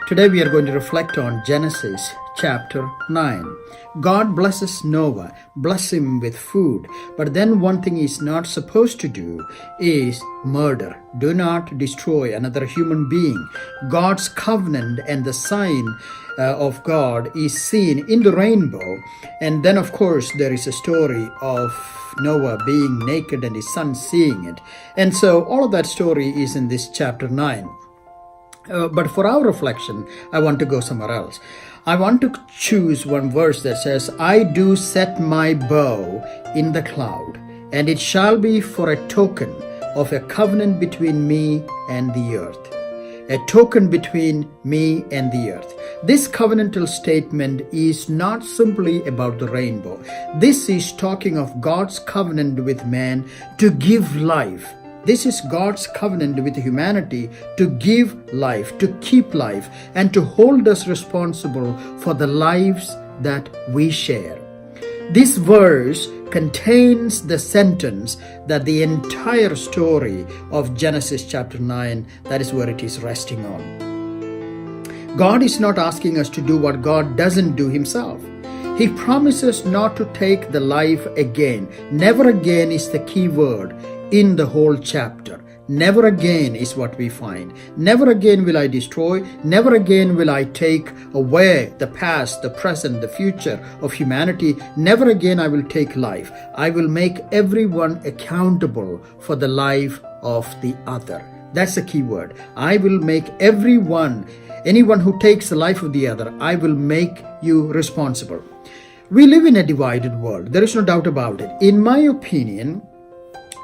Today we are going to reflect on Genesis chapter 9. God blesses Noah, bless him with food, but then one thing he's not supposed to do is murder. Do not destroy another human being. God's covenant and the sign of God is seen in the rainbow. And then of course there is a story of Noah being naked and his son seeing it. And so all of that story is in this chapter 9. But for our reflection, I want to go somewhere else. I want to choose one verse that says, I do set my bow in the cloud, and it shall be for a token of a covenant between me and the earth. A token between me and the earth. This covenantal statement is not simply about the rainbow. This is talking of God's covenant with man to give life. This is God's covenant with humanity to give life, to keep life, and to hold us responsible for the lives that we share. This verse contains the sentence that the entire story of Genesis chapter 9, that is where it is resting on. God is not asking us to do what God doesn't do himself. He promises not to take the life again. Never again is the key word in the whole chapter. Never again is what we find. Never again will I destroy. Never again will I take away the past, the present, the future of humanity. Never again I will take life. I will make everyone accountable for the life of the other. That's the key word. I will make anyone who takes the life of the other, I will make you responsible. We live in a divided world. There is no doubt about it. In my opinion,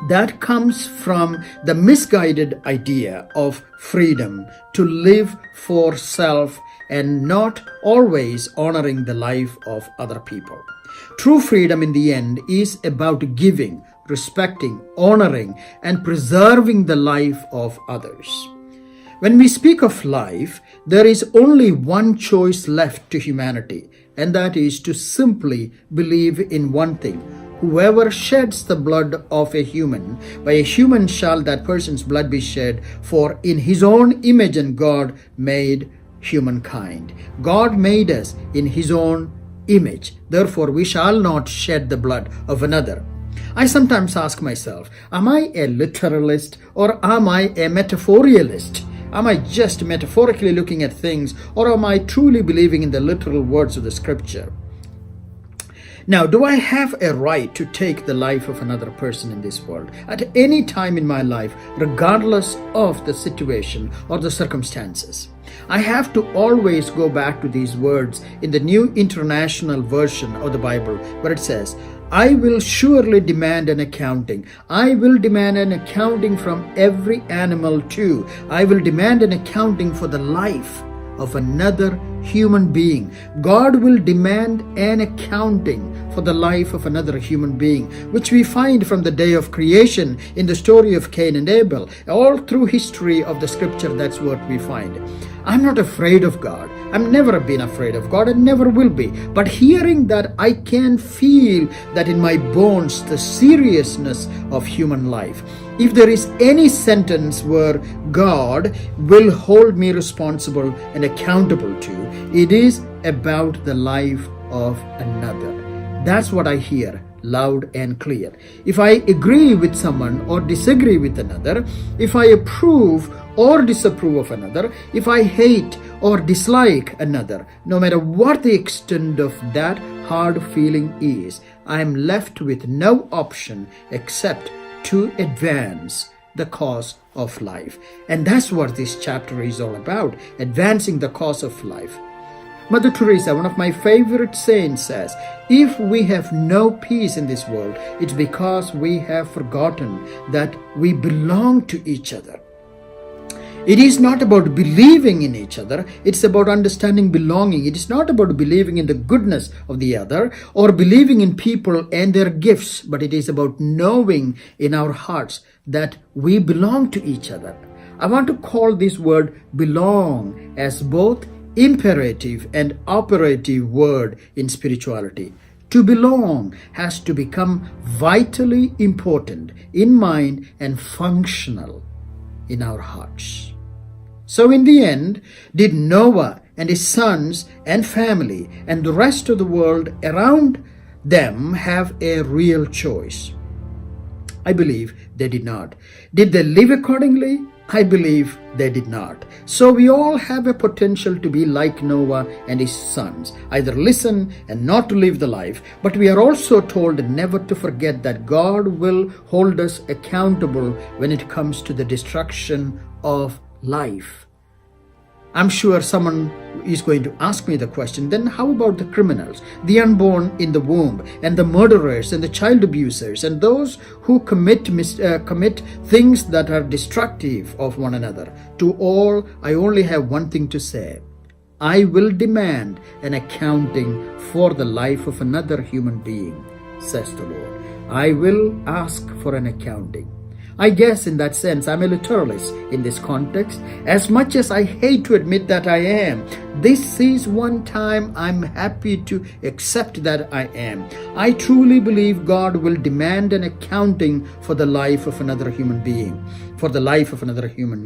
that comes from the misguided idea of freedom to live for self and not always honoring the life of other people. True freedom in the end is about giving, respecting, honoring, and preserving the life of others. When we speak of life, there is only one choice left to humanity, and that is to simply believe in one thing. Whoever sheds the blood of a human, by a human shall that person's blood be shed, for in his own image and God made humankind. God made us in his own image. Therefore, we shall not shed the blood of another. I sometimes ask myself, am I a literalist or am I a metaphorialist? Am I just metaphorically looking at things, or am I truly believing in the literal words of the scripture? Now, do I have a right to take the life of another person in this world at any time in my life, regardless of the situation or the circumstances? I have to always go back to these words in the New International Version of the Bible, where it says, I will surely demand an accounting. I will demand an accounting from every animal too. I will demand an accounting for the life of another human being. God will demand an accounting for the life of another human being, which we find from the day of creation in the story of Cain and Abel. All through history of the scripture, that's what we find. I'm not afraid of God. I've never been afraid of God and never will be. But hearing that, I can feel that in my bones the seriousness of human life. If there is any sentence where God will hold me responsible and accountable to, it is about the life of another. That's what I hear loud and clear. If I agree with someone or disagree with another, if I approve or disapprove of another, if I hate or dislike another, no matter what the extent of that hard feeling is, I am left with no option except to advance the cause of life. And that's what this chapter is all about, advancing the cause of life. Mother Teresa, one of my favorite saints, says, if we have no peace in this world, it's because we have forgotten that we belong to each other. It is not about believing in each other. It's about understanding belonging. It is not about believing in the goodness of the other or believing in people and their gifts, but it is about knowing in our hearts that we belong to each other. I want to call this word belong as both imperative and operative word in spirituality. To belong has to become vitally important in mind and functional in our hearts. So in the end, did Noah and his sons and family and the rest of the world around them have a real choice? I believe they did not. Did they live accordingly? I believe they did not. So we all have a potential to be like Noah and his sons, either listen and not to live the life, but we are also told never to forget that God will hold us accountable when it comes to the destruction of life. I'm sure someone is going to ask me the question, then how about the criminals, the unborn in the womb, and the murderers, and the child abusers, and those who commit things that are destructive of one another? To all, I only have one thing to say. I will demand an accounting for the life of another human being, says the Lord. I will ask for an accounting. I guess in that sense I'm a literalist in this context, as much as I hate to admit that I am. This is one time I'm happy to accept that I am. I truly believe God will demand an accounting for the life of another human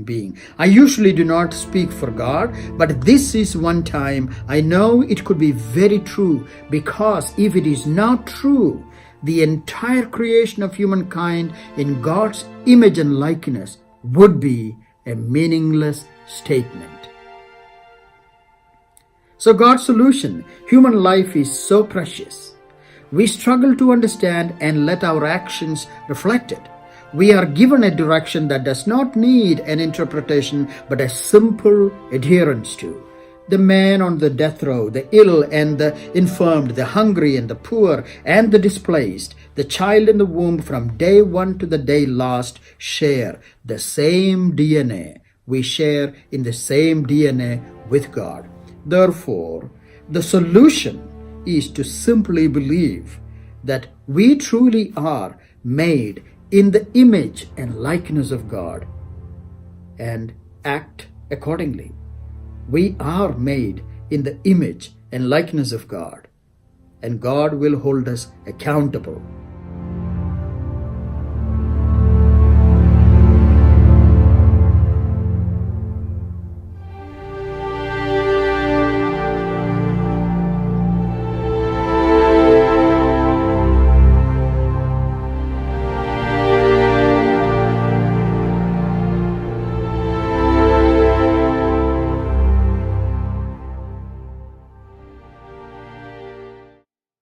being. I usually do not speak for God, but this is one time I know it could be very true, because if it is not true, the entire creation of humankind in God's image and likeness would be a meaningless statement. So God's solution, human life is so precious. We struggle to understand and let our actions reflect it. We are given a direction that does not need an interpretation but a simple adherence to. The man on the death row, the ill and the infirmed, the hungry and the poor and the displaced, the child in the womb from day one to the day last share the same DNA. We share in the same DNA with God. Therefore, the solution is to simply believe that we truly are made in the image and likeness of God and act accordingly. We are made in the image and likeness of God, and God will hold us accountable